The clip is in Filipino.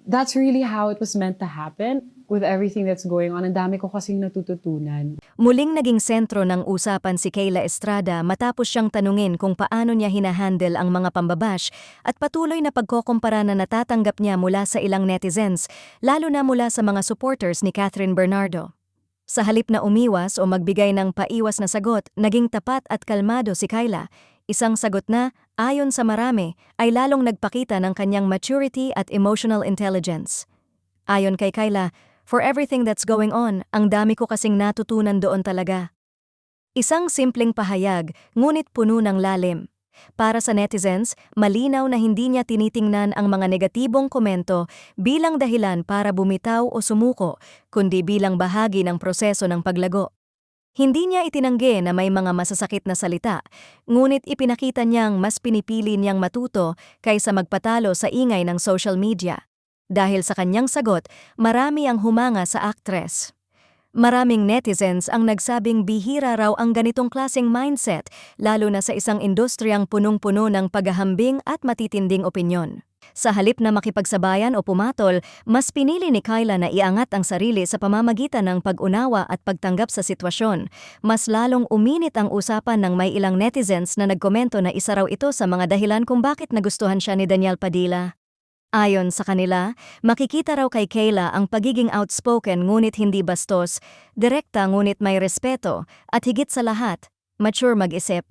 that's really how it was meant to happen with everything that's going on. Ang dami ko kasing natututunan. Muling naging sentro ng usapan si Kayla Estrada matapos siyang tanungin kung paano niya hinahandle ang mga pambabash at patuloy na pagkokompara na natatanggap niya mula sa ilang netizens, lalo na mula sa mga supporters ni Catherine Bernardo. Sa halip na umiwas o magbigay ng paiwas na sagot, naging tapat at kalmado si Kayla. Isang sagot na, ayon sa marami, ay lalong nagpakita ng kanyang maturity at emotional intelligence. Ayon kay Kayla, "For everything that's going on, ang dami ko kasing natutunan doon talaga." Isang simpleng pahayag, ngunit puno ng lalim. Para sa netizens, malinaw na hindi niya tinitingnan ang mga negatibong komento bilang dahilan para bumitaw o sumuko, kundi bilang bahagi ng proseso ng paglago. Hindi niya itinanggi na may mga masasakit na salita, ngunit ipinakita niyang mas pinipili niyang matuto kaysa magpatalo sa ingay ng social media. Dahil sa kanyang sagot, marami ang humanga sa aktres. Maraming netizens ang nagsabing bihira raw ang ganitong klaseng mindset, lalo na sa isang industriyang punong-puno ng paghahambing at matitinding opinyon. Sa halip na makipagsabayan o pumatol, mas pinili ni Kayla na iangat ang sarili sa pamamagitan ng pag-unawa at pagtanggap sa sitwasyon. Mas lalong uminit ang usapan ng may ilang netizens na nagkomento na isa raw ito sa mga dahilan kung bakit nagustuhan siya ni Daniel Padilla. Ayon sa kanila, makikita raw kay Kayla ang pagiging outspoken ngunit hindi bastos, direkta ngunit may respeto, at higit sa lahat, mature mag-isip.